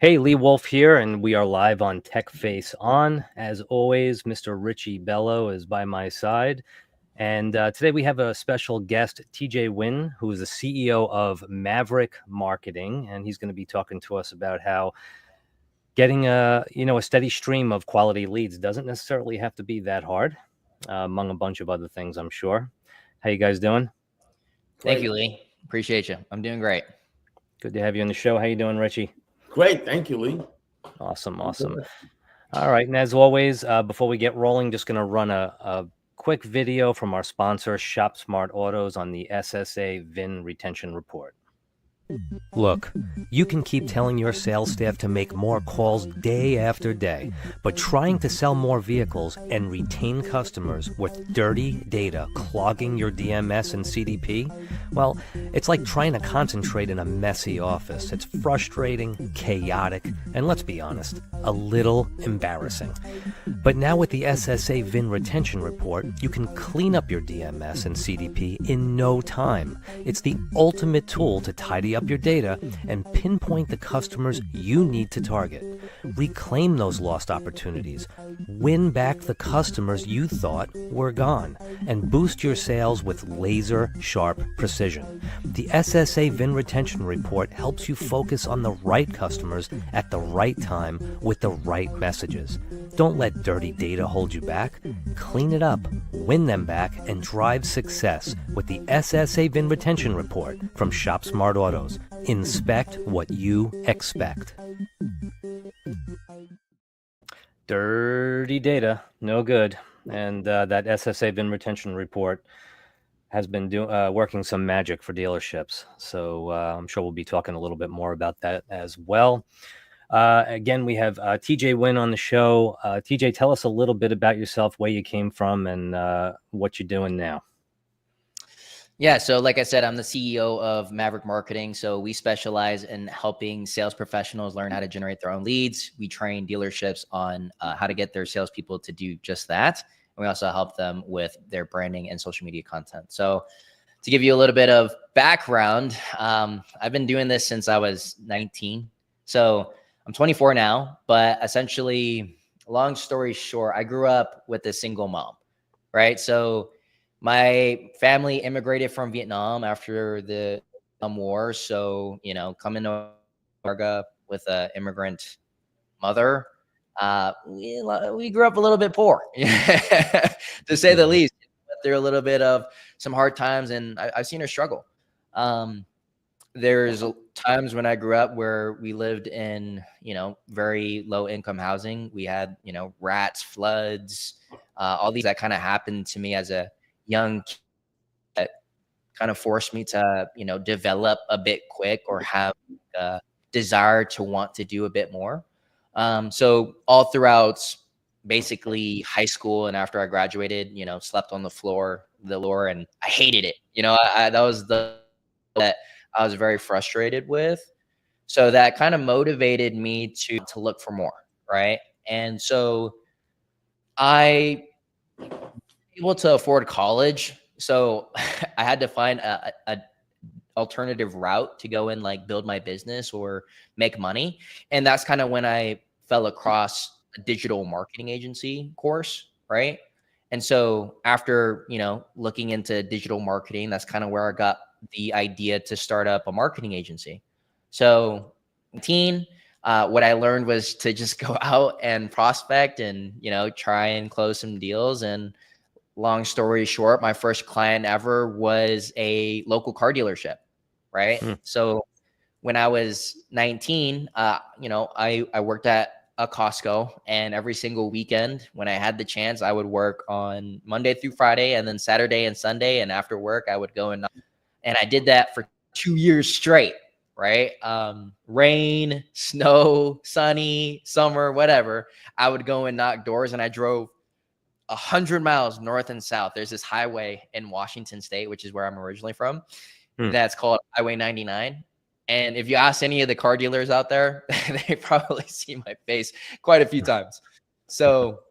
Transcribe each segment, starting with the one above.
Hey, Lee Wolf here, and we are live on TechFace On. As always, Mr. Richie Bello is by my side. And today we have a special guest, TJ Wynn, who is the CEO of Maverick Marketing. And he's going to be talking to us about how getting a steady stream of quality leads doesn't necessarily have to be that hard, among a bunch of other things, I'm sure. How you guys doing? Thank you, Lee. Appreciate you. I'm doing great. Good to have you on the show. How you doing, Richie? Great. Thank you, Lee. Awesome. All right. And as always, before we get rolling, just going to run a quick video from our sponsor, Shop Smart Autos, on the SSA VIN retention report. Look, you can keep telling your sales staff to make more calls day after day, but trying to sell more vehicles and retain customers with dirty data clogging your DMS and CDP, well, it's like trying to concentrate in a messy office. It's frustrating, chaotic, and let's be honest, a little embarrassing. But now with the SSA VIN retention report, you can clean up your DMS and CDP in no time. It's the ultimate tool to tidy up your data and pinpoint the customers you need to target. Reclaim those lost opportunities, win back the customers you thought were gone, and boost your sales with laser-sharp precision. The SSA VIN retention report helps you focus on the right customers at the right time with the right messages. Don't let dirty data hold you back. Clean it up, win them back, and drive success with the SSA VIN retention report from Shop Smart Autos. Inspect what you expect. Dirty data, no good. And that SSA VIN retention report has been working some magic for dealerships. So I'm sure we'll be talking a little bit more about that as well. Again, we have TJ Wynn on the show. TJ, tell us a little bit about yourself, where you came from, and what you're doing now. Yeah, so like I said, I'm the CEO of Maverick Marketing. So we specialize in helping sales professionals learn how to generate their own leads. We train dealerships on how to get their salespeople to do just that. And we also help them with their branding and social media content. So to give you a little bit of background, I've been doing this since I was 19. So I'm 24 now, but essentially, long story short, I grew up with a single mom, right? So my family immigrated from Vietnam after the war. So, coming to America with an immigrant mother, we grew up a little bit poor, to say the least. Went through a little bit of some hard times, and I've seen her struggle. There's times when I grew up where we lived in, very low income housing. We had, rats, floods, all these that kind of happened to me as a young kid that kind of forced me to, develop a bit quick or have a desire to want to do a bit more. So all throughout basically high school and after I graduated, slept on the floor, and I hated it. That was that I was very frustrated with. So that kind of motivated me to look for more, right? And so I able to afford college. So I had to find a alternative route to go and like build my business or make money. And that's kind of when I fell across a digital marketing agency course, right? And so after, looking into digital marketing, that's kind of where I got the idea to start up a marketing agency. So what I learned was to just go out and prospect and, try and close some deals. And long story short, my first client ever was a local car dealership, right? So when I was 19, I worked at a Costco, and every single weekend when I had the chance, I would work on Monday through Friday, and then Saturday and Sunday. And after work, I would go and I did that for 2 years straight, right? Rain, snow, sunny, summer, whatever. I would go and knock doors, and I drove 100 miles north and south. There's this highway in Washington State, which is where I'm originally from. That's called Highway 99. And if you ask any of the car dealers out there, they probably see my face quite a few times. So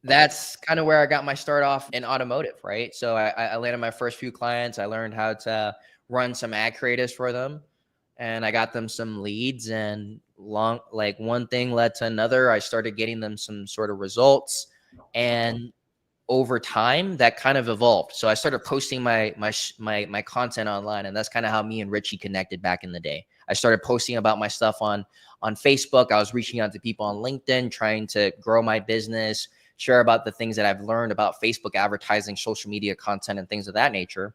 that's kind of where I got my start off in automotive, right? So I landed my first few clients. I learned how to run some ad creatives for them, and I got them some leads. And one thing led to another. I started getting them some sort of results, and over time that kind of evolved. So I started posting my content online, and that's kind of how me and Richie connected back in the day. I started posting about my stuff on Facebook. I was reaching out to people on LinkedIn, trying to grow my business, share about the things that I've learned about Facebook advertising, social media content, and things of that nature.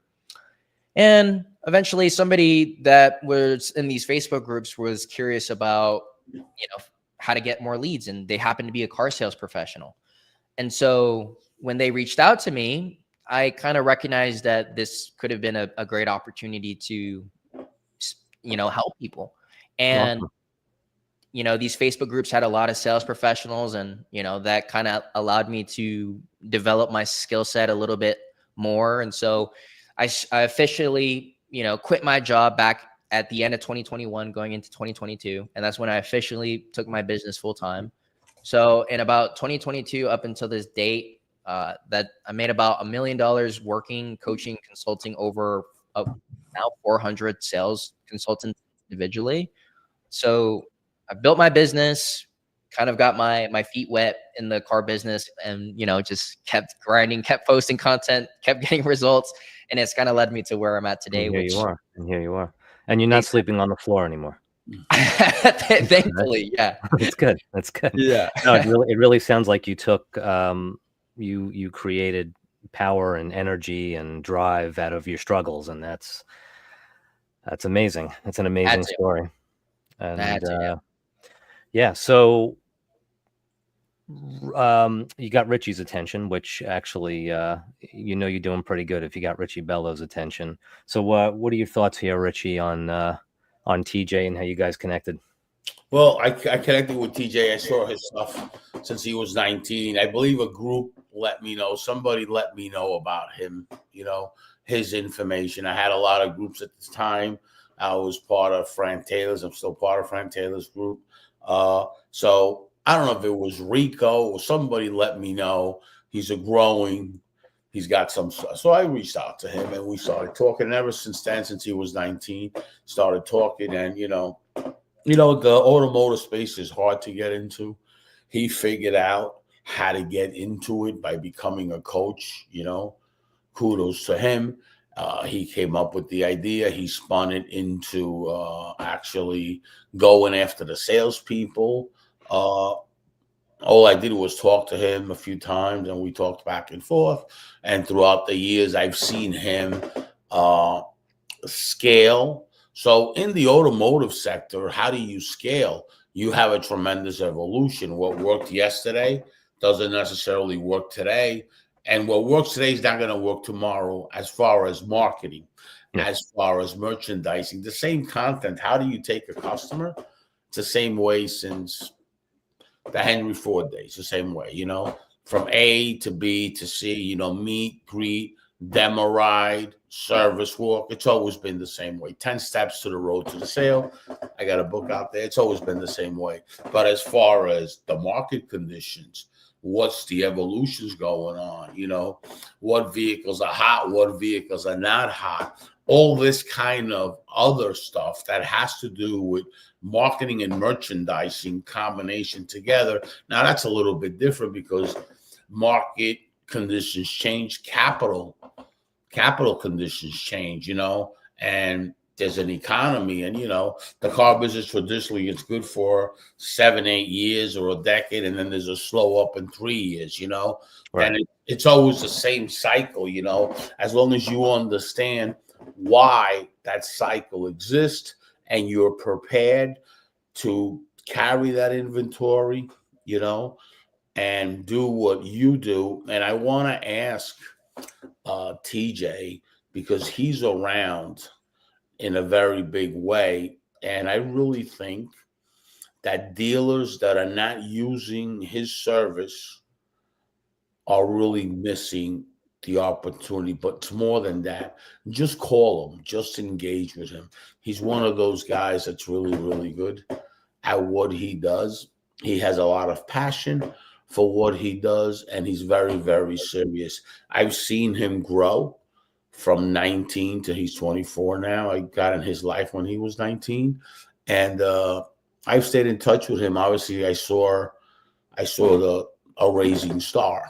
And eventually somebody that was in these Facebook groups was curious about, how to get more leads, and they happened to be a car sales professional. And so when they reached out to me, I kind of recognized that this could have been a great opportunity to, help people. And, Awesome. these Facebook groups had a lot of sales professionals, and, that kind of allowed me to develop my skill set a little bit more. And so I officially, quit my job back at the end of 2021, going into 2022. And that's when I officially took my business full time. So in about 2022, up until this date, that I made about $1 million working, coaching, consulting over now 400 sales consultants individually. So I built my business, kind of got my feet wet in the car business, and just kept grinding, kept posting content, kept getting results, and it's kind of led me to where I'm at today. And here Which you are. And here you are. And you're not sleeping on the floor anymore. thankfully, yeah, That's good. That's good. yeah, No, it really sounds like you took you created power and energy and drive out of your struggles, and that's amazing. That's an amazing story. And yeah, so you got Richie's attention, which actually you're doing pretty good if you got Richie Bello's attention. So what are your thoughts here, Richie, on TJ and how you guys connected? Well, I connected with TJ. I saw his stuff since he was 19. I believe a group let me know. Somebody let me know about him, his information. I had a lot of groups at this time. I was part of Frank Taylor's. I'm still part of Frank Taylor's group. So I don't know if it was Rico or somebody let me know he's he's got some stuff. So I reached out to him and we started talking. And ever since then, since he was 19, started talking. And, the automotive space is hard to get into. He figured out how to get into it by becoming a coach, kudos to him. He came up with the idea. He spun it into actually going after the salespeople. All I did was talk to him a few times, and we talked back and forth. And throughout the years, I've seen him scale. So in the automotive sector, how do you scale? You have a tremendous evolution. What worked yesterday doesn't necessarily work today. And what works today is not going to work tomorrow as far as marketing, as far as merchandising. The same content. How do you take a customer? It's the same way since the Henry Ford days, the same way, from A to B to C, meet, greet, demo ride, service walk. It's always been the same way. 10 steps to the road to the sale. I got a book out there. It's always been the same way. But as far as the market conditions, what's the evolutions going on? What vehicles are hot, what vehicles are not hot, all this kind of other stuff that has to do with marketing and merchandising combination together. Now that's a little bit different because market conditions change, capital conditions change, and there's an economy, and the car business traditionally it's good for 7-8 years or a decade, and then there's a slow up in 3 years, Right. And it's always the same cycle, as long as you understand why that cycle exists and you're prepared to carry that inventory, and do what you do. And I want to ask TJ, because he's around in a very big way. And I really think that dealers that are not using his service are really missing the opportunity. But it's more than that. Just call him, just engage with him. He's one of those guys that's really, really good at what he does. He has a lot of passion for what he does, and he's very, very serious. I've seen him grow from 19 to he's 24 now. I got in his life when he was 19, and I've stayed in touch with him. Obviously, I saw a Raising Star.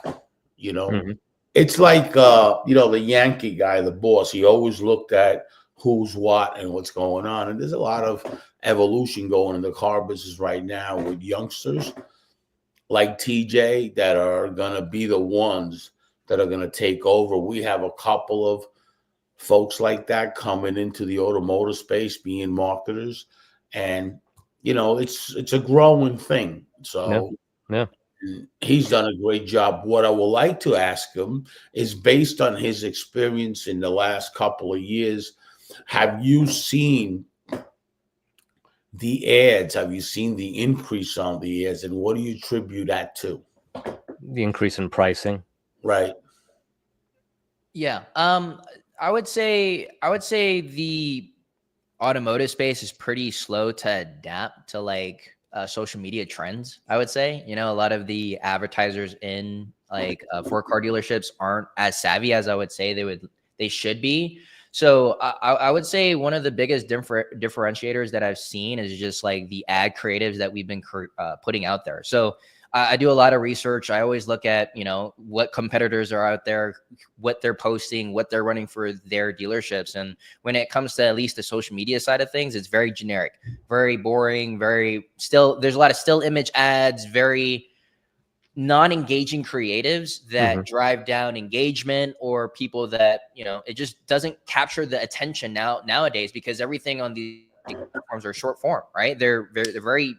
You know, Mhm. it's like the Yankee guy, the boss. He always looked at who's what and what's going on. And there's a lot of evolution going in the car business right now with youngsters like TJ that are gonna be the ones that are gonna take over. We have a couple of folks like that coming into the automotive space, being marketers, and it's a growing thing. Yeah. So Yeah. he's done a great job. What I would like to ask him is, based on his experience in the last couple of years, have you seen the ads? Have you seen the increase on the ads, and what do you attribute that to? The increase in pricing. Right. Yeah. I would say the automotive space is pretty slow to adapt to like social media trends. I would say, a lot of the advertisers in like for car dealerships aren't as savvy as I would say they should be. So I would say one of the biggest differentiators that I've seen is just like the ad creatives that we've been putting out there. So I do a lot of research. I always look at, what competitors are out there, what they're posting, what they're running for their dealerships. And when it comes to at least the social media side of things, it's very generic, very boring, there's a lot of still image ads, very non-engaging creatives that Mhm. drive down engagement, or people that, it just doesn't capture the attention nowadays, because everything on these platforms are short form, right? They're very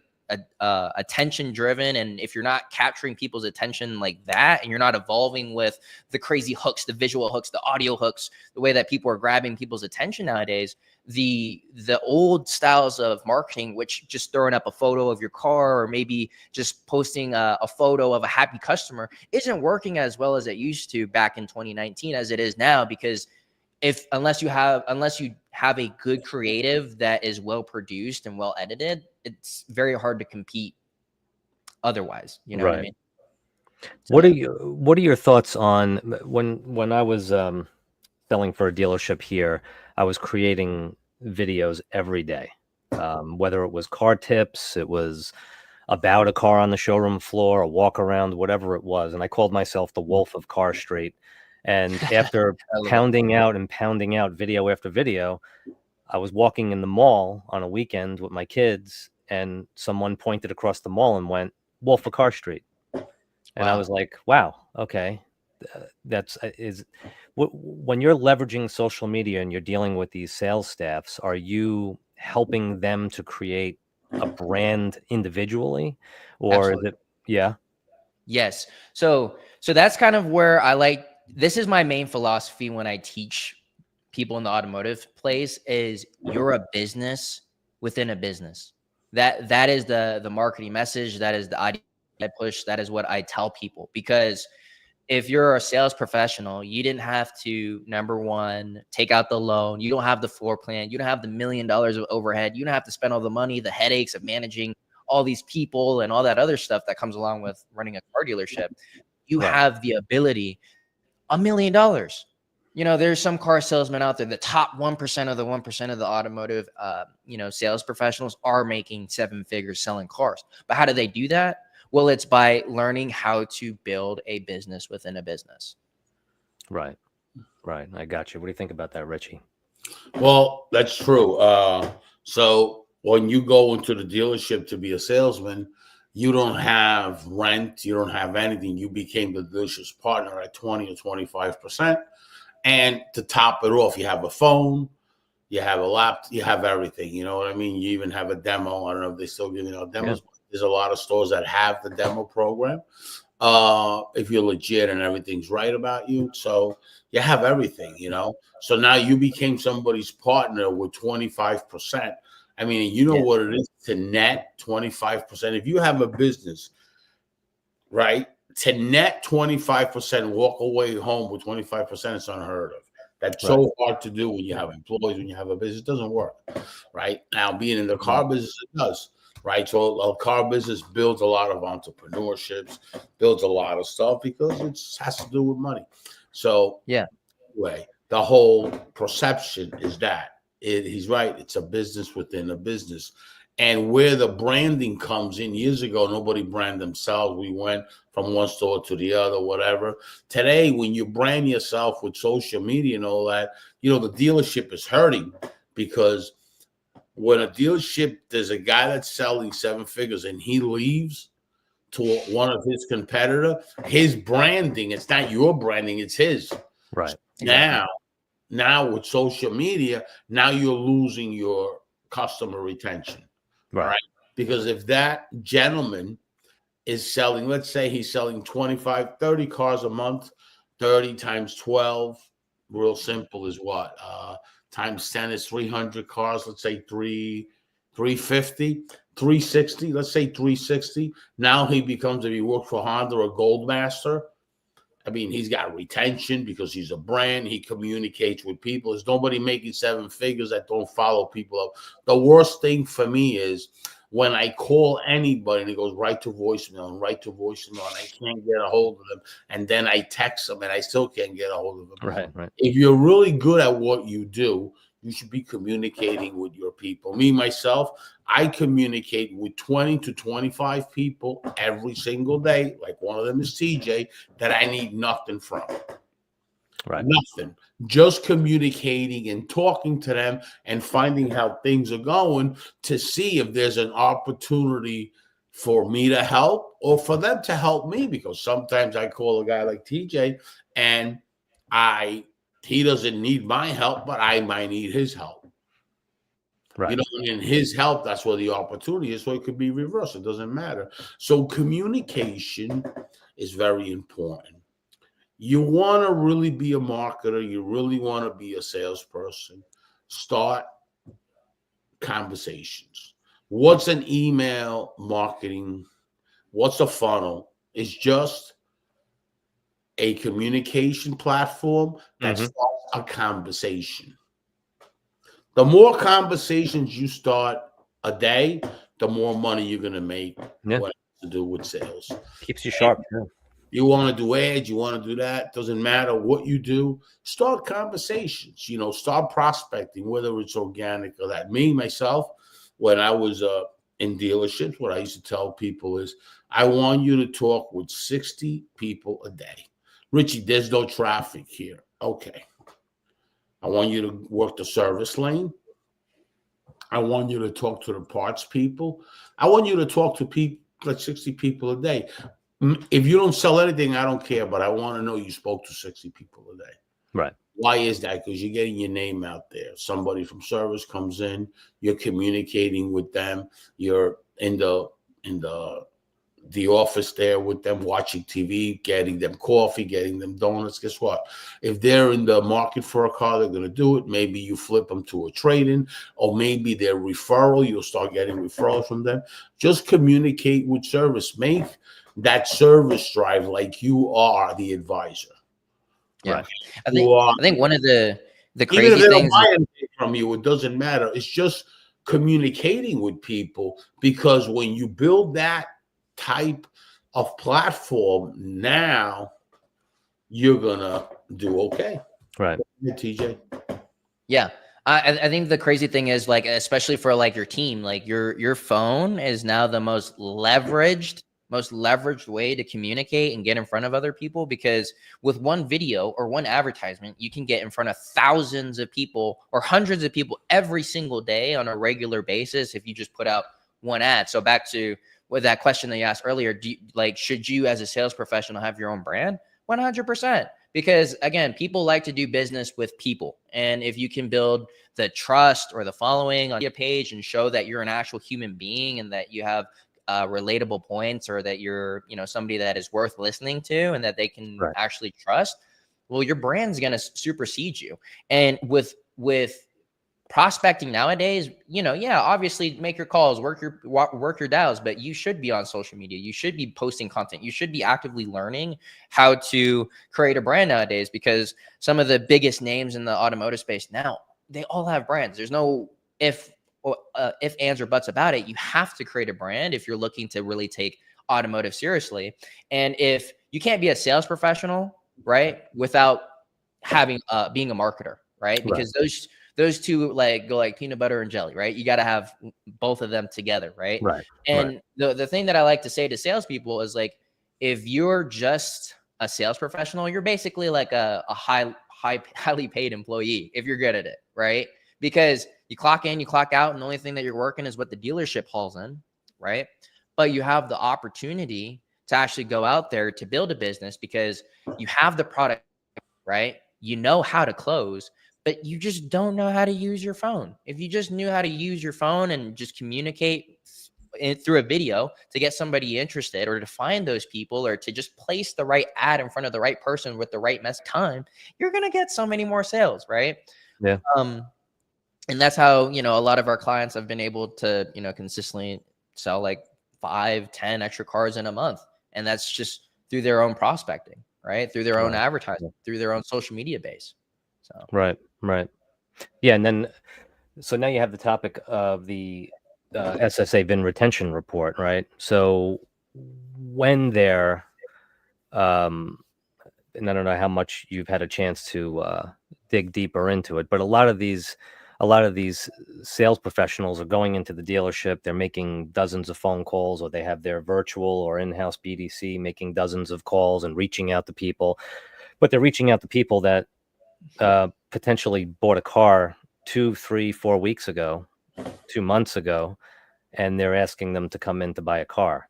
attention driven, and if you're not capturing people's attention like that, and you're not evolving with the crazy hooks, the visual hooks, the audio hooks, the way that people are grabbing people's attention nowadays, the old styles of marketing, which just throwing up a photo of your car, or maybe just posting a photo of a happy customer, isn't working as well as it used to back in 2019 as it is now. Because unless you have a good creative that is well produced and well edited, it's very hard to compete otherwise. You know what I Right. mean? So, yeah. What are your thoughts on when I was selling for a dealership here? I was creating videos every day, whether it was car tips, it was about a car on the showroom floor, a walk around, whatever it was, and I called myself the Wolf of Car Street. And after I love it. pounding out video after video, I was walking in the mall on a weekend with my kids, and someone pointed across the mall and went, "Wolf of Car Street." And I Wow. was like, wow, okay. That's when you're leveraging social media and you're dealing with these sales staffs, are you helping them to create a brand individually, or is Absolutely. it, yeah, Yes. So that's kind of where this is my main philosophy when I teach people in the automotive place, is you're a business within a business. That is the marketing message. That is the idea I push. That is what I tell people. Because if you're a sales professional, you didn't have to, number one, take out the loan. You don't have the floor plan. You don't have the $1 million of overhead. You don't have to spend all the money, the headaches of managing all these people and all that other stuff that comes along with running a car dealership. You right, have the ability, $1 million. There's some car salesmen out there. The top 1% of the 1% of the automotive, sales professionals are making 7 figures selling cars. But how do they do that? Well, it's by learning how to build a business within a business. right, right. I got you. What do you think about that, Richie? Well, that's true. So when you go into the dealership to be a salesman, you don't have rent, you don't have anything. You became the dealership's partner at 20 or 25%. And to top it off, you have a phone, you have a laptop, you have everything. You know what I mean? You even have a demo. I don't know if they still giving out demos. Yeah. There's a lot of stores that have the demo program. If you're legit and everything's right about you. So you have everything. So now you became somebody's partner with 25%. I mean, you know Yeah. what it is to net 25%. If you have a business, right, to net 25%, walk away home with 25%, it's unheard of. That's Right. so hard to do when you have employees, when you have a business. It doesn't work, right? Now, being in the car business, it does, right? So a car business builds a lot of entrepreneurships, builds a lot of stuff because it has to do with money. So, Yeah. anyway, the whole perception is that he's right. It's a business within a business. And where the branding comes in, years ago, nobody branded themselves. We went from one store to the other, whatever. Today, when you brand yourself with social media and all that, the dealership is hurting, because when a dealership, there's a guy that's selling 7 figures and he leaves to one of his competitor, his branding, it's not your branding, it's his. Right. Now with social media, now you're losing your customer retention. Right. Because if that gentleman is selling, let's say he's selling 25, 30 cars a month, 30 times 12, real simple, is what? Times 10 is 300 cars. Let's say 350, 360. Let's say 360. Now he becomes, if he worked for Honda or Goldmaster, I mean, he's got retention because he's a brand. He communicates with people. There's nobody making 7 figures that don't follow people up. The worst thing for me is when I call anybody and it goes right to voicemail and I can't get a hold of them. And then I text them and I still can't get a hold of them. Right. If you're really good at what you do, you should be communicating with your people. Me, myself, I communicate with 20 to 25 people every single day. Like one of them is TJ, that I need nothing from. Right. Nothing. Just communicating and talking to them and finding how things are going to see if there's an opportunity for me to help or for them to help me. Because sometimes I call a guy like TJ and he doesn't need my help, but I might need his help. Right. In his help, that's where the opportunity is. So it could be reversed. It doesn't matter. So communication is very important. You want to really be a marketer. You really want to be a salesperson. Start conversations. What's an email marketing? What's a funnel? It's just a communication platform that starts a conversation. The more conversations you start a day, the more money you're going to make. Yeah. What to do with sales. Keeps you sharp. Yeah. You want to do ads, you want to do that. Doesn't matter what you do. Start conversations. Start prospecting, whether it's organic or that. Me, myself, when I was in dealerships, what I used to tell people is, I want you to talk with 60 people a day. Richie, there's no traffic here. Okay. I want you to work the service lane. I want you to talk to the parts people. I want you to talk to people, like 60 people a day. If you don't sell anything, I don't care, but I want to know you spoke to 60 people a day. Right. Why is that? Because you're getting your name out there. Somebody from service comes in, you're communicating with them. You're in the office there with them, watching TV, getting them coffee, getting them donuts. Guess what? If they're in the market for a car, they're going to do it. Maybe you flip them to a trade-in, or maybe their referral. You'll start getting referrals from them. Just communicate with service. Make that service drive like you are the advisor. Yeah. Right. I think one of the crazy even if they don't things buy anything from you, it doesn't matter. It's just communicating with people, because when you build that type of platform, now you're gonna do okay. Right. TJ. Yeah. I think the crazy thing is, like, especially for like your team, like your phone is now the most leveraged way to communicate and get in front of other people, because with one video or one advertisement, you can get in front of thousands of people or hundreds of people every single day on a regular basis if you just put out one ad. So back to with that question that you asked earlier, should you as a sales professional have your own brand? 100%. Because again, people like to do business with people. And if you can build the trust or the following on your page and show that you're an actual human being and that you have relatable points, or that you're, somebody that is worth listening to and that they can actually trust, well, your brand's going to supersede you. And with prospecting nowadays, obviously make your calls, work your dials, but you should be on social media. You should be posting content. You should be actively learning how to create a brand nowadays, because some of the biggest names in the automotive space now, they all have brands. There's no if, ands, or buts about it. You have to create a brand if you're looking to really take automotive seriously. And if you can't be a sales professional, right, without having being a marketer, right? Because those two like go like peanut butter and jelly, right? You got to have both of them together, right? Right. And the thing that I like to say to salespeople is like, if you're just a sales professional, you're basically like a highly paid employee if you're good at it, right? Because you clock in, you clock out, and the only thing that you're working is what the dealership hauls in, right? But you have the opportunity to actually go out there to build a business because you have the product, right? You know how to close, but you just don't know how to use your phone. If you just knew how to use your phone and just communicate through a video to get somebody interested, or to find those people, or to just place the right ad in front of the right person with the right mess time, you're going to get so many more sales, right? Yeah. And that's how, a lot of our clients have been able to, consistently sell like 5-10 extra cars in a month. And that's just through their own prospecting, right? Through their own advertising, through their own social media base. So Right. Yeah. And then, so now you have the topic of the SSA VIN retention report, right? So when they're, and I don't know how much you've had a chance to dig deeper into it, but a lot of these sales professionals are going into the dealership. They're making dozens of phone calls, or they have their virtual or in-house BDC making dozens of calls and reaching out to people. But they're reaching out to people that potentially bought a car 2, 3, 4 weeks ago, 2 months ago, and they're asking them to come in to buy a car.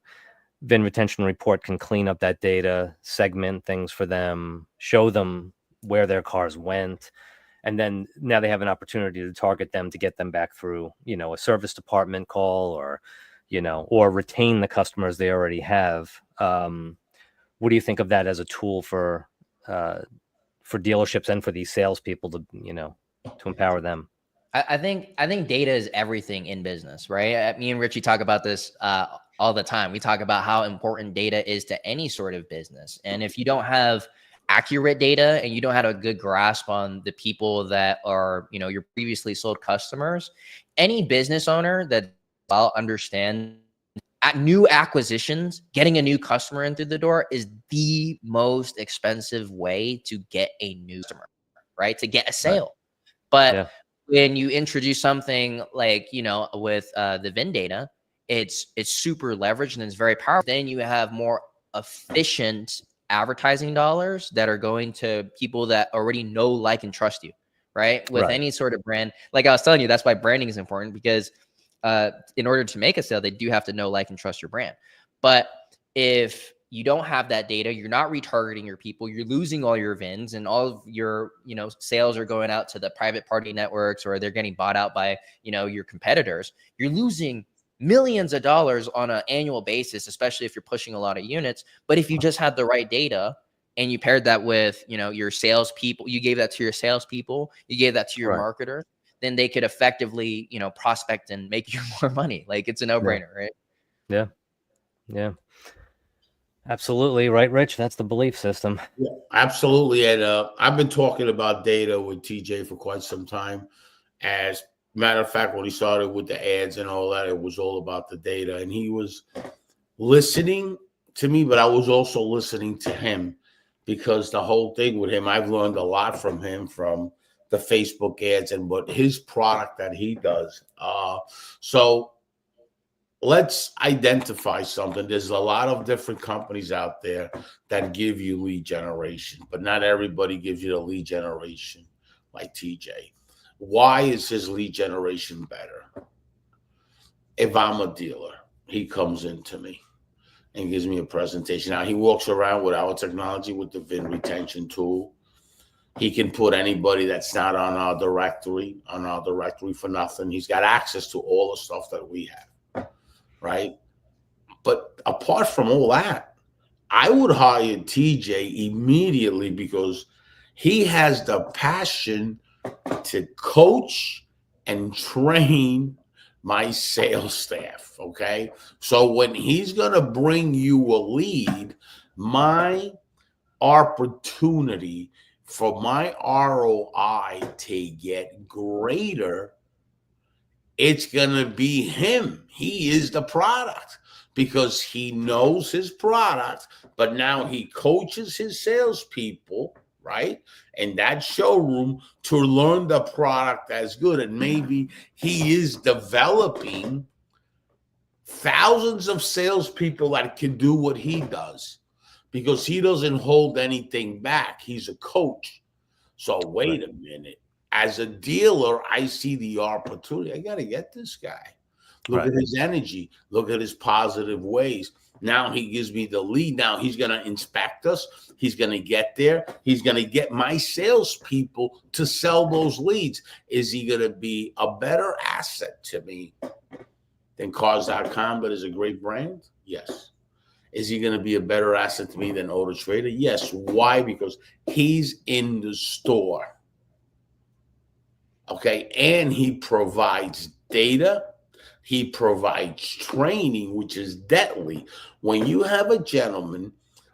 VIN retention report can clean up that data, segment things for them, show them where their cars went. And then now they have an opportunity to target them to get them back through, a service department call, or, or retain the customers they already have. What do you think of that as a tool for dealerships and for these salespeople to empower them? I think data is everything in business, right? Me and Richie talk about this all the time. We talk about how important data is to any sort of business. And if you don't have accurate data and you don't have a good grasp on the people that are, your previously sold customers, any business owner that well understand at new acquisitions, getting a new customer in through the door is the most expensive way to get a new customer, right? To get a sale. But when you introduce something like, with the VIN data, it's super leveraged and it's very powerful. Then you have more efficient advertising dollars that are going to people that already know, like, and trust you, right? With any sort of brand, like I was telling you, that's why branding is important, because in order to make a sale, they do have to know, like, and trust your brand. But if you don't have that data, you're not retargeting your people, you're losing all your VINs, and all of your, sales are going out to the private party networks, or they're getting bought out by, your competitors. You're losing millions of dollars on an annual basis, especially if you're pushing a lot of units. But if you just had the right data and you paired that with, your salespeople, you gave that to your salespeople, you gave that to your marketer, then they could effectively, prospect and make you more money. Like, it's a no-brainer, right? Yeah. Absolutely. Right, Rich? That's the belief system. Yeah, absolutely. And I've been talking about data with TJ for quite some time. As a matter of fact, when he started with the ads and all that, it was all about the data. And he was listening to me, but I was also listening to him, because the whole thing with him, I've learned a lot from him, from the Facebook ads and what his product that he does. So let's identify something. There's a lot of different companies out there that give you lead generation, but not everybody gives you the lead generation like TJ. Why is his lead generation better? If I'm a dealer, he comes into me and gives me a presentation. Now, he walks around with our technology, with the VIN retention tool. He can put anybody that's not on our directory for nothing. He's got access to all the stuff that we have, right? But apart from all that, I would hire TJ immediately, because he has the passion to coach and train my sales staff, okay? So when he's going to bring you a lead, my opportunity for my ROI to get greater, it's going to be him. He is the product, because he knows his product, but now he coaches his salespeople, right? In that showroom to learn the product that's good. And maybe he is developing thousands of salespeople that can do what he does because he doesn't hold anything back. He's a coach. So wait a minute. As a dealer, I see the opportunity. I got to get this guy. Look at his energy. Look at his positive ways. Now he gives me the lead. Now he's going to inspect us. He's going to get there. He's going to get my salespeople to sell those leads. Is he going to be a better asset to me than Cars.com, but is a great brand? Yes. Is he going to be a better asset to me than Auto Trader? Yes. Why? Because he's in the store. Okay. And he provides data. He provides training, which is deadly. When you have a gentleman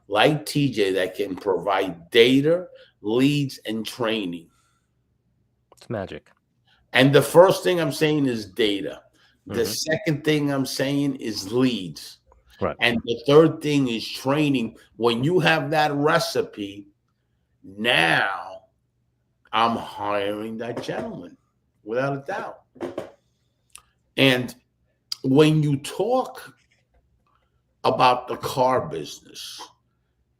like TJ that can provide data, leads, and training. It's magic. And the first thing I'm saying is data. The second thing I'm saying is leads. Right. And the third thing is training. When you have that recipe, now I'm hiring that gentleman without a doubt. And when you talk about the car business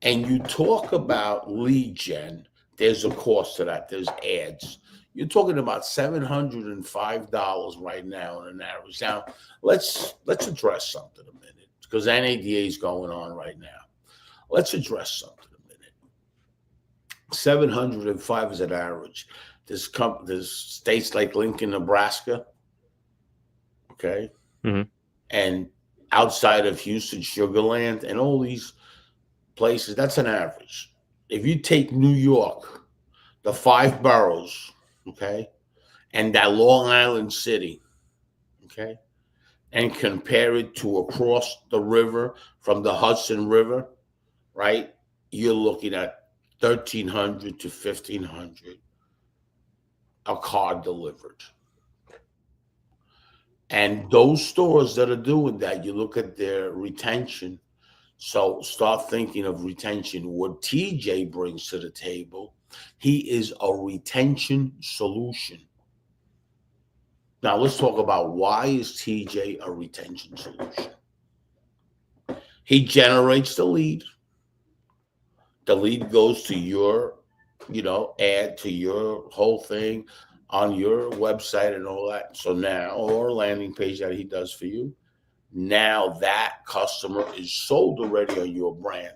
and you talk about lead gen, there's a cost to that. There's ads. You're talking about $705 right now on an average. Now, let's address something a minute because NADA is going on right now. Let's address something a minute. 705 is an average. There's states like Lincoln, Nebraska, okay, and outside of Houston, Sugar Land, and all these places, that's an average. If you take New York, the 5 boroughs, okay, and that Long Island City, okay, and compare it to across the river from the Hudson River, right, you're looking at $1,300 to $1,500 a car delivered. And those stores that are doing that, you look at their retention. So start thinking of retention. What TJ brings to the table, he is a retention solution. Now let's talk about why is TJ a retention solution. He generates the lead. The lead goes to your, ad to your whole thing on your website and all that. So now, or landing page that he does for you. Now that customer is sold already on your brand.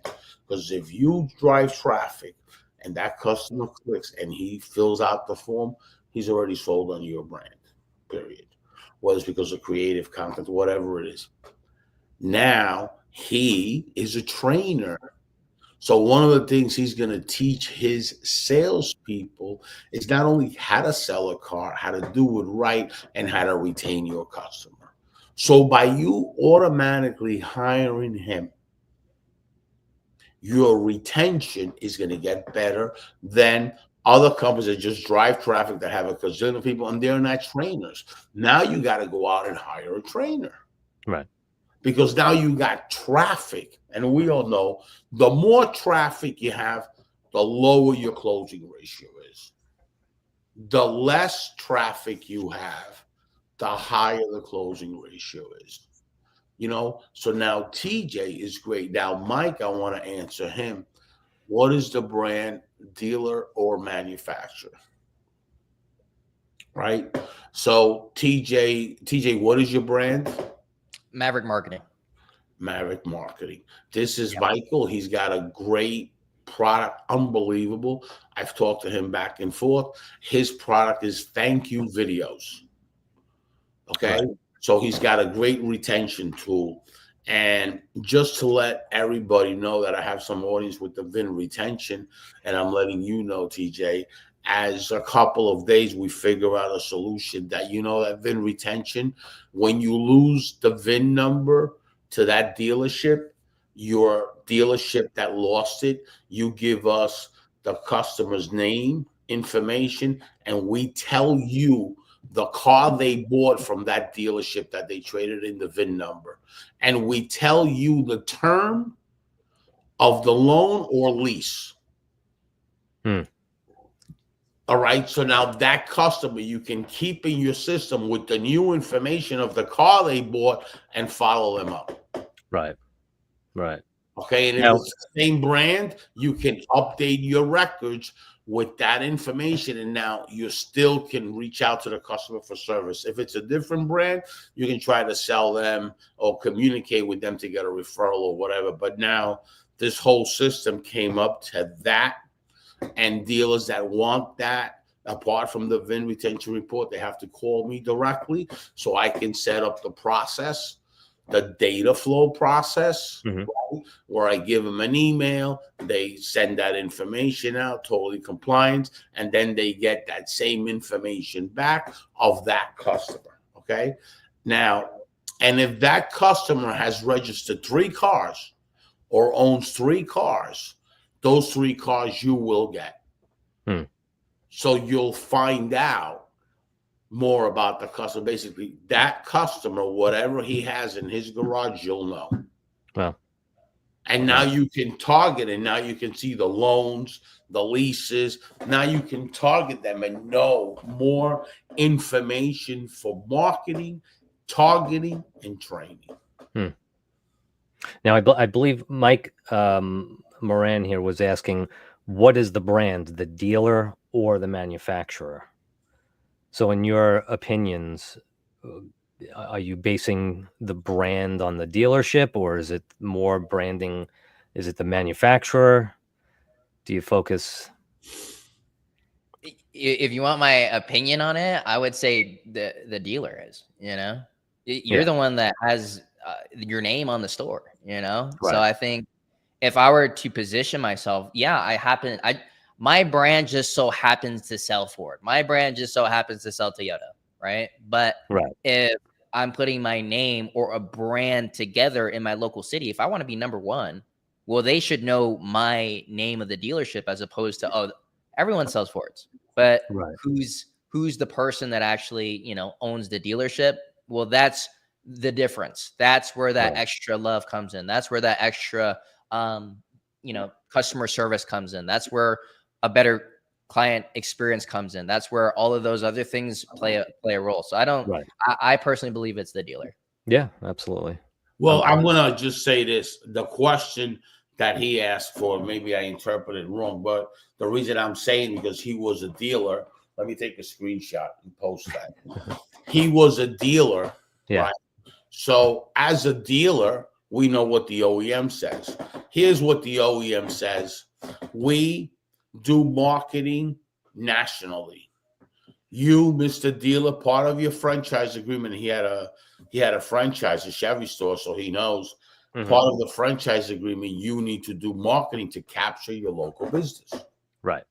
Because if you drive traffic and that customer clicks and he fills out the form, he's already sold on your brand, period. Whether it's because of creative content, whatever it is. Now he is a trainer. So one of the things he's going to teach his salespeople is not only how to sell a car, how to do it right, and how to retain your customer. So by you automatically hiring him, your retention is going to get better than other companies that just drive traffic that have a gazillion of people and they're not trainers. Now you got to go out and hire a trainer. Right. Because now you got traffic. And we all know the more traffic you have, the lower your closing ratio is. The less traffic you have, the higher the closing ratio is. So now TJ is great. Now, Mike, I want to answer him. What is the brand, dealer or manufacturer? Right? So TJ, what is your brand? Maverick Marketing. Maverick Marketing. This is Michael. He's got a great product, unbelievable. I've talked to him back and forth. His product is thank you videos. Okay. Right. So he's got a great retention tool. And just to let everybody know that I have some audience with the VIN retention, and I'm letting you know, TJ, as a couple of days, we figure out a solution that, that VIN retention, when you lose the VIN number to that dealership, your dealership that lost it, you give us the customer's name, information, and we tell you the car they bought from that dealership that they traded in the VIN number. And we tell you the term of the loan or lease. Hmm. All right. So now that customer you can keep in your system with the new information of the car they bought and follow them up. Right. Right. Okay. And if Now, it's the same brand, you can update your records with that information. And now you still can reach out to the customer for service. If it's a different brand, you can try to sell them or communicate with them to get a referral or whatever. But now this whole system came up to that. And dealers that want that, apart from the VIN retention report, they have to call me directly so I can set up the process, the data flow process, Mhm. right, where I give them an email, they send that information out, totally compliant, and then they get that same information back of that customer. Okay. Now, and if that customer has registered 3 cars or owns 3 cars, those 3 cars you will get. Hmm. So you'll find out more about the customer. Basically, that customer, whatever he has in his garage, you'll know. Well, and now you can target, and now you can see the loans, the leases. Now you can target them and know more information for marketing, targeting, and training. now I believe Mike Moran here was asking, what is the brand, the dealer or the manufacturer? So, in your opinions, are you basing the brand on the dealership, or is it more branding? Is it the manufacturer? Do you focus? If you want my opinion on it, I would say the dealer is, you're Yeah. the one that has your name on the store, So Right. I think if I were to position myself, my brand just so happens to sell Ford. My brand just so happens to sell Toyota, right? But Right. if I'm putting my name or a brand together in my local city, if I want to be number one, well, they should know my name of the dealership as opposed to, oh, everyone sells Fords, but Right. who's the person that actually, owns the dealership? Well, that's the difference. That's where that Right. extra love comes in. That's where that extra customer service comes in. That's where a better client experience comes in. That's where all of those other things play a role. So Right. I personally believe it's the dealer. Yeah, absolutely. Well, I'm going to just say this. The question that he asked for, maybe I interpreted wrong, but the reason I'm saying, because he was a dealer, let me take a screenshot and post that. He was a dealer, Yeah. right? So as a dealer, we know what the OEM says. Here's what the OEM says. We do marketing nationally. You, Mr. Dealer, part of your franchise agreement, he had a franchise, a Chevy store, so he knows. Mhm. Part of the franchise agreement, you need to do marketing to capture your local business. Right.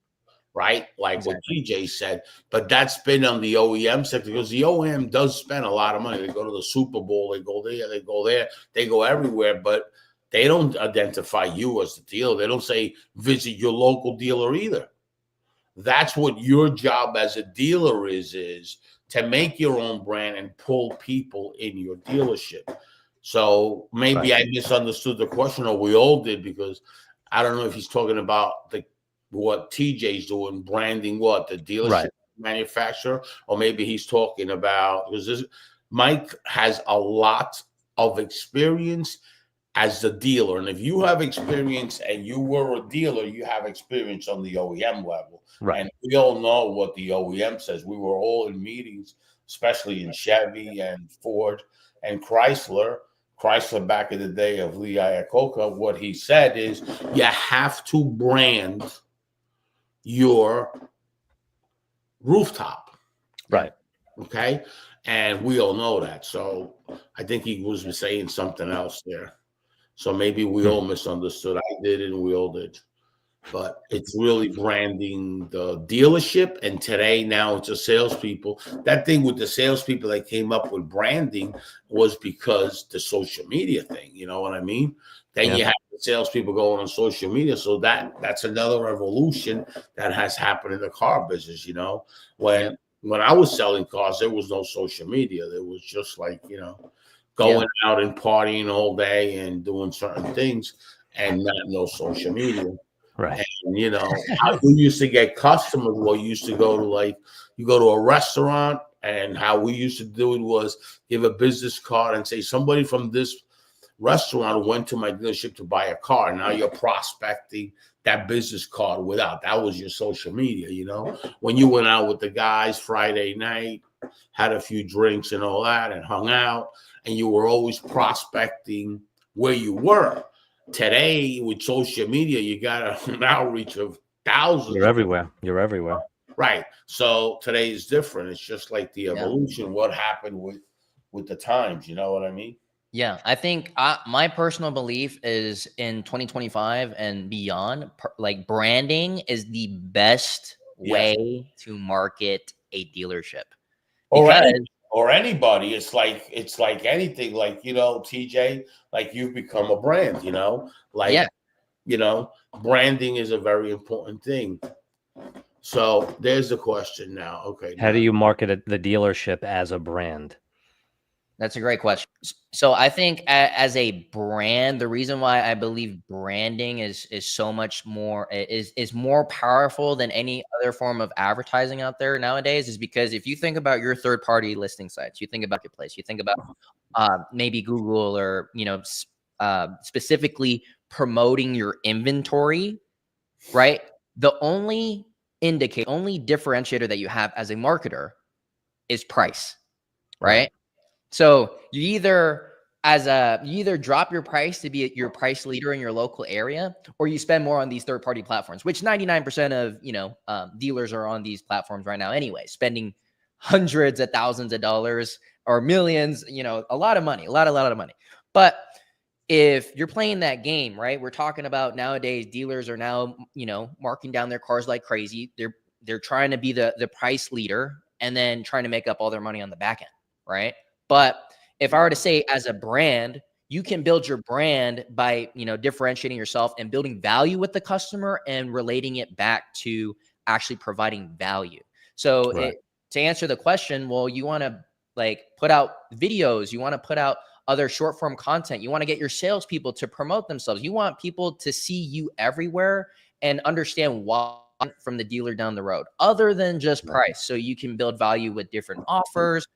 Right? Like what TJ said. But that's been on the OEM sector, because the OEM does spend a lot of money. They go to the Super Bowl, they go there, they go everywhere, but they don't identify you as the dealer. They don't say visit your local dealer either. That's what your job as a dealer is to make your own brand and pull people in your dealership. So maybe I misunderstood the question, or we all did, because I don't know if he's talking about what TJ's doing, branding what, the dealership manufacturer, or maybe he's talking about, because Mike has a lot of experience as the dealer. And if you have experience and you were a dealer, you have experience on the OEM level. Right. And we all know what the OEM says. We were all in meetings, especially in Chevy and Ford and Chrysler. Chrysler back in the day of Lee Iacocca, what he said is you have to brand your rooftop. Right. Okay. And we all know that. So I think he was saying something else there. So maybe we all misunderstood. I did, and we all did. But it's really branding the dealership. And today, now it's a salespeople. That thing with the salespeople that came up with branding was because the social media thing. You know what I mean? Then you have the salespeople going on social media. So that's another evolution that has happened in the car business. When I was selling cars, there was no social media. There was just like, going out and partying all day and doing certain things, and no social media. Right. And, how you used to get customers. Well, you used to go to you go to a restaurant, and how we used to do it was give a business card and say somebody from this restaurant went to my dealership to buy a car. Now you're prospecting that business card without. That was your social media, when you went out with the guys Friday night, had a few drinks and all that, and hung out, and you were always prospecting where you were. Today, with social media, you got an outreach of thousands. You're everywhere. You're everywhere. Right. So today is different. It's just like the evolution, what happened with the times. You know what I mean? Yeah, I think my personal belief is in 2025 and beyond, like branding is the best way to market a dealership. Or anybody. It's like anything. Like, TJ, like you've become a brand. Branding is a very important thing. So there's the question now. Okay. How do you market the dealership as a brand? That's a great question. So I think as a brand, the reason why I believe branding is so much more is more powerful than any other form of advertising out there nowadays is because if you think about your third party listing sites, you think about Marketplace, you think about maybe Google or specifically promoting your inventory, right? The only differentiator that you have as a marketer is price, right? So you either drop your price to be your price leader in your local area, or you spend more on these third-party platforms, which 99% of dealers are on these platforms right now anyway, spending hundreds of thousands of dollars or millions, a lot of money, a lot of money. But if you're playing that game, right, we're talking about nowadays dealers are now, marking down their cars like crazy. They're trying to be the price leader and then trying to make up all their money on the back end, right? But if I were to say as a brand, you can build your brand by, differentiating yourself and building value with the customer and relating it back to actually providing value. So to answer the question, well, you want to put out videos, you want to put out other short form content, you want to get your salespeople to promote themselves. You want people to see you everywhere and understand why from the dealer down the road, other than just price. So you can build value with different offers,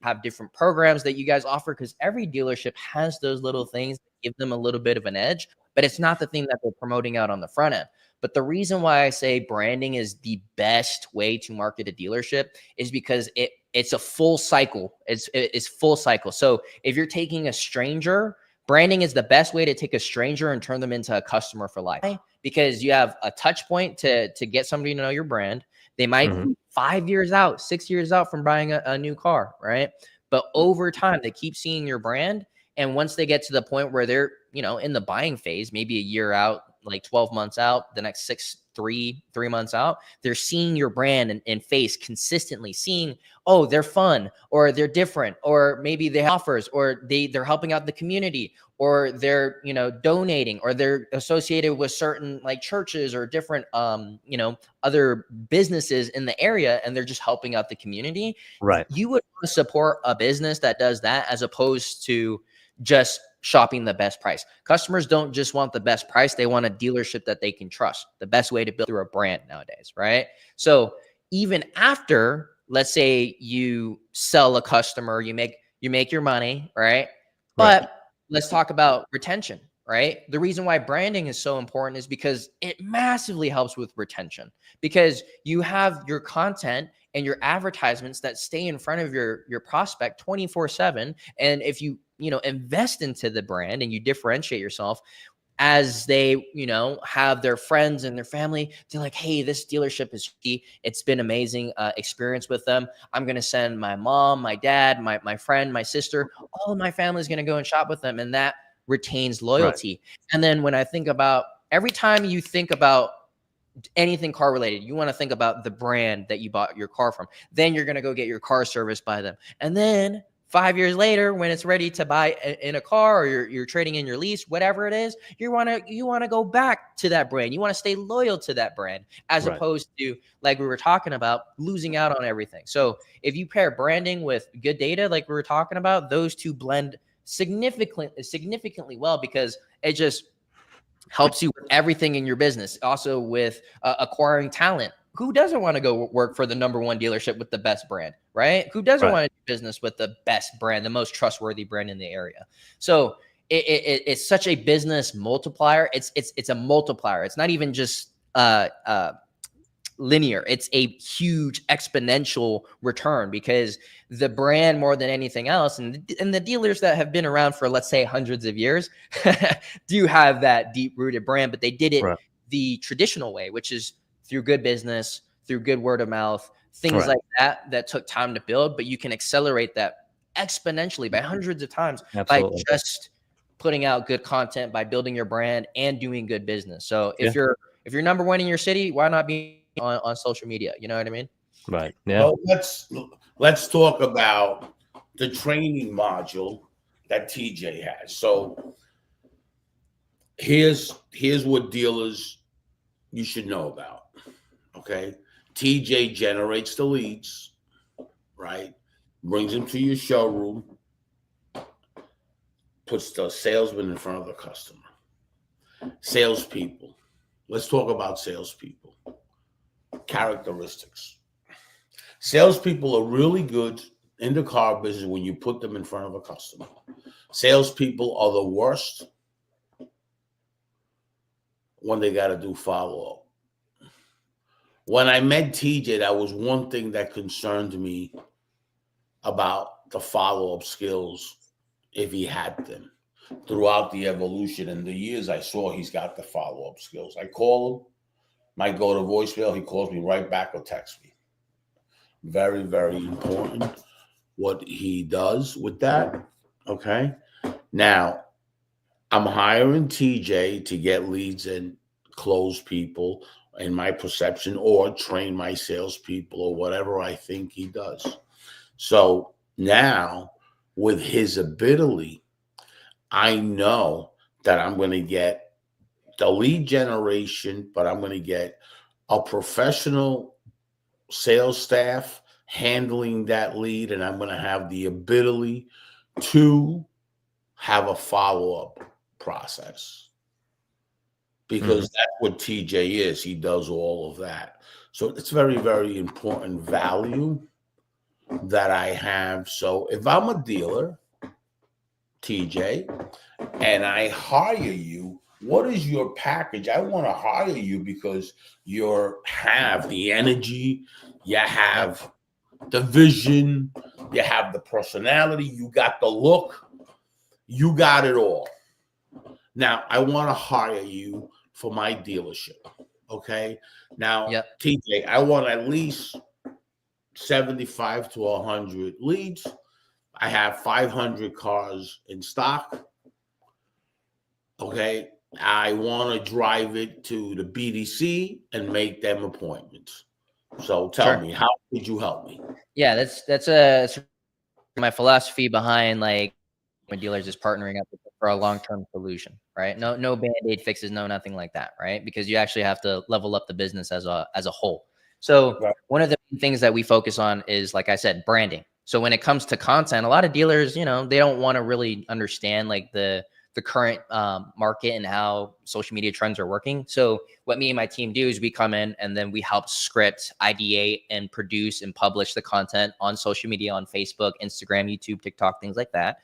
have different programs that you guys offer, because every dealership has those little things that give them a little bit of an edge, but it's not the thing that they're promoting out on the front end. But the reason why I say branding is the best way to market a dealership is because it's a full cycle. It's full cycle. So if you're taking a stranger, branding is the best way to take a stranger and turn them into a customer for life, because you have a touch point to get somebody to know your brand. They might be 5 years out, 6 years out from buying a new car, right? But over time, they keep seeing your brand. And once they get to the point where they're, in the buying phase, maybe a year out, like 12 months out, the next 3 months out, they're seeing your brand and face consistently, seeing, oh, they're fun, or they're different, or maybe they have offers, or they're helping out the community, or they're, donating, or they're associated with certain churches or different, other businesses in the area, and they're just helping out the community. Right. You would want to support a business that does that as opposed to just shopping the best price. Customers don't just want the best price. They want a dealership that they can trust. The best way to build through a brand nowadays, right? So even after, let's say you sell a customer, you make your money, right? But let's talk about retention, right? The reason why branding is so important is because it massively helps with retention, because you have your content and your advertisements that stay in front of your prospect 24/7. And if you invest into the brand and you differentiate yourself, as they, have their friends and their family, they're like, hey, this dealership is key. It's been amazing experience with them. I'm going to send my mom, my dad, my friend, my sister, all of my family is going to go and shop with them. And that retains loyalty. And then when I think about, every time you think about anything car related, you want to think about the brand that you bought your car from. Then you're going to go get your car serviced by them. And then 5 years later, when it's ready to buy in a car, or you're trading in your lease, whatever it is, you want to go back to that brand. You want to stay loyal to that brand, as opposed to, like we were talking about, losing out on everything. So if you pair branding with good data, like we were talking about, those two blend significantly well, because helps you with everything in your business. Also with acquiring talent. Who doesn't want to go work for the #1 dealership with the best brand, right? Who doesn't Right. want to do business with the best brand, the most trustworthy brand in the area? So it's such a business multiplier. It's a multiplier. It's not even just linear. It's a huge exponential return because the brand, more than anything else, and the dealers that have been around for, let's say, hundreds of years do have that deep rooted brand, but they did it Right. the traditional way, which is through good business, through good word of mouth, things Right. like that took time to build, but you can accelerate that exponentially by hundreds of times Absolutely. by just putting out good content, by building your brand and doing good business. So Yeah. if you're #1 in your city, why not be on social media? You know what I mean? Right. Yeah. So let's talk about the training module that TJ has. So here's what dealers you should know about. Okay. TJ generates the leads, right? Brings them to your showroom, puts the salesman in front of the customer. Salespeople. Let's talk about salespeople. Characteristics. Salespeople are really good in the car business when you put them in front of a customer. Salespeople are the worst when they got to do follow-up. When I met TJ, that was one thing that concerned me about the follow-up skills, if he had them. Throughout the evolution and the years I saw, he's got the follow-up skills. I call him, might go to voicemail, he calls me right back or texts me. Very, very important what he does with that. Okay. Now, I'm hiring TJ to get leads and close people, in my perception, or train my salespeople, or whatever I think he does. So now, with his ability, I know that I'm going to get the lead generation, but I'm going to get a professional sales staff handling that lead, and I'm going to have the ability to have a follow-up process, because that's what TJ is. He does all of that. So it's very, very important value that I have. So if I'm a dealer, TJ, and I hire you, what is your package? I want to hire you because you have the energy, you have the vision, you have the personality, you got the look, you got it all. Now, I want to hire you for my dealership. Okay. Now, TJ, I want at least 75 to 100 leads. I have 500 cars in stock. Okay. I want to drive it to the BDC and make them appointments. So tell me, how could you help me? Yeah, that's my philosophy behind, like, my dealers is partnering up for a long-term solution, right? No band-aid fixes, no nothing like that, right? Because you actually have to level up the business as a whole. So one of the things that we focus on is, like I said, branding. So when it comes to content, a lot of dealers, you know, they don't want to really understand like the current market and how social media trends are working. So what me and my team do is we come in and then we help script, ideate, and produce and publish the content on social media, on Facebook, Instagram, YouTube, TikTok, things like that.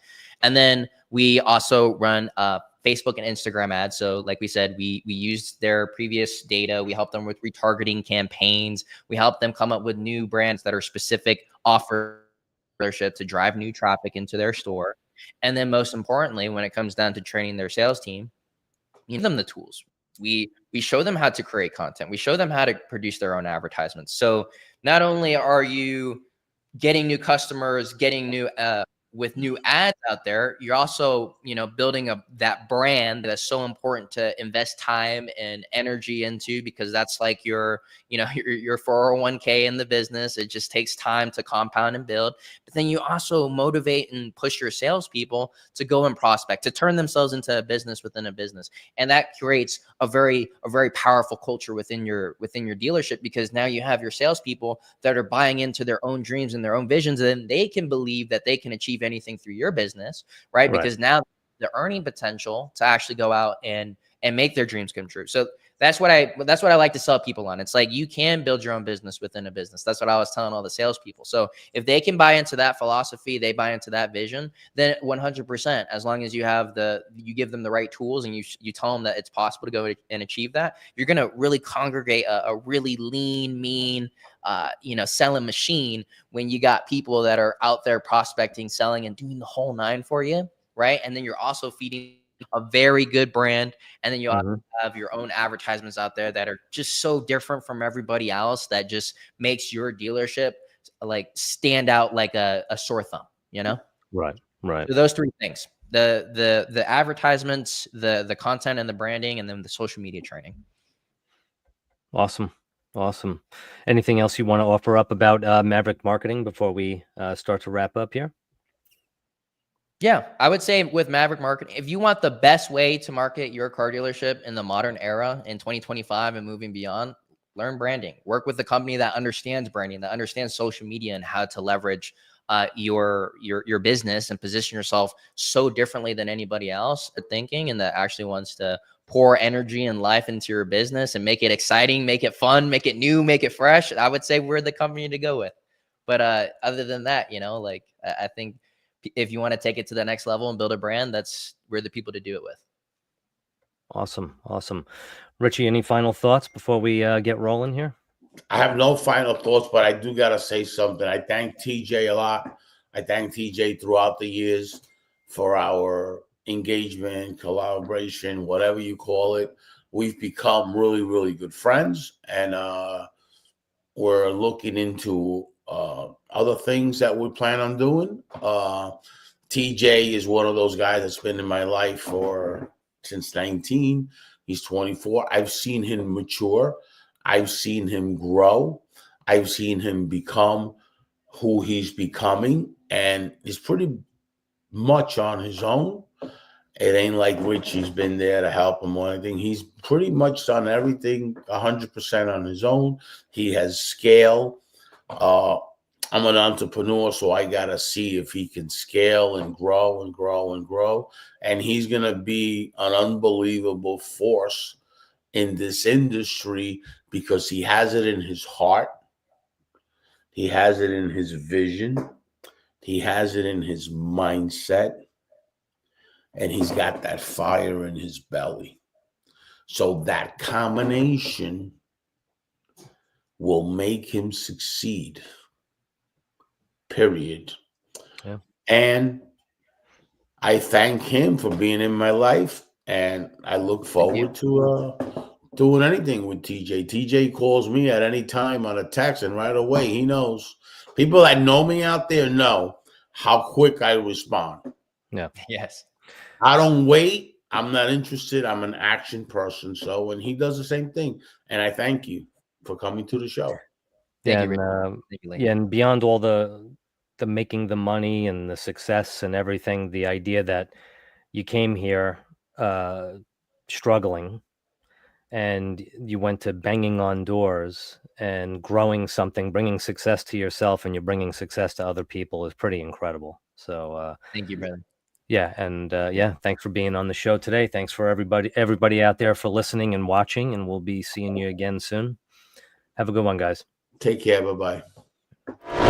And then we also run Facebook and Instagram ads. So like we said, we used their previous data. We help them with retargeting campaigns. We help them come up with new brands that are specific offer to drive new traffic into their store. And then most importantly, when it comes down to training their sales team, you give them the tools. We show them how to create content. We show them how to produce their own advertisements. So not only are you getting new customers, getting new with new ads out there, you're also, you know, building that brand that is so important to invest time and energy into, because that's like your 401k in the business. It just takes time to compound and build. But then you also motivate and push your salespeople to go and prospect, to turn themselves into a business within a business. And that creates a very powerful culture within your dealership, because now you have your salespeople that are buying into their own dreams and their own visions, and they can believe that they can achieve anything through your business, right? Because now the earning potential to actually go out and and make their dreams come true. So that's what I like to sell people on. It's like, you can build your own business within a business. That's what I was telling all the salespeople. So if they can buy into that philosophy, they buy into that vision, then 100%, as long as you give them the right tools and you tell them that it's possible to go and achieve that, you're going to really congregate a really lean, mean, selling machine when you got people that are out there prospecting, selling, and doing the whole nine for you. Right. And then you're also feeding a very good brand. And then you also have your own advertisements out there that are just so different from everybody else, that just makes your dealership like stand out like a sore thumb, Right. So those three things: the advertisements, the content and the branding, and then the social media training. Awesome. Anything else you want to offer up about Maverick Marketing before we start to wrap up here? Yeah, I would say with Maverick Marketing, if you want the best way to market your car dealership in the modern era in 2025 and moving beyond, learn branding. Work with a company that understands branding, that understands social media and how to leverage your business and position yourself so differently than anybody else thinking, and that actually wants to pour energy and life into your business and make it exciting, make it fun, make it new, make it fresh. I would say we're the company to go with. But other than that, I think if you want to take it to the next level and build a brand, we're the people to do it with. Awesome. Richie, any final thoughts before we get rolling here? I have no final thoughts, but I do got to say something. I thank TJ a lot. I thank TJ throughout the years for our engagement, collaboration, whatever you call it. We've become really, really good friends, and we're looking into other things that we plan on doing. TJ is one of those guys that's been in my life since 19. He's 24. I've seen him mature. I've seen him grow. I've seen him become who he's becoming, and he's pretty much on his own. It ain't like Richie's been there to help him or anything. He's pretty much done everything 100% on his own. He has scale. I'm an entrepreneur, so I got to see if he can scale and grow and grow and grow. And he's going to be an unbelievable force in this industry because he has it in his heart. He has it in his vision. He has it in his mindset. And he's got that fire in his belly. So that combination will make him succeed. Period. Yeah. And I thank him for being in my life, and I look forward to doing anything with TJ. TJ calls me at any time on a text, and right away he knows. People that know me out there know how quick I respond. Yeah. Yes. I don't wait. I'm not interested. I'm an action person. So, and he does the same thing. And I thank you for coming to the show. Thank you, and beyond all the making the money and the success and everything, the idea that you came here struggling and you went to banging on doors and growing something, bringing success to yourself, and you're bringing success to other people is pretty incredible. So thank you, brother. Yeah. And thanks for being on the show today. Thanks for everybody out there for listening and watching, and we'll be seeing you again soon. Have a good one, guys. Take care. Bye-bye.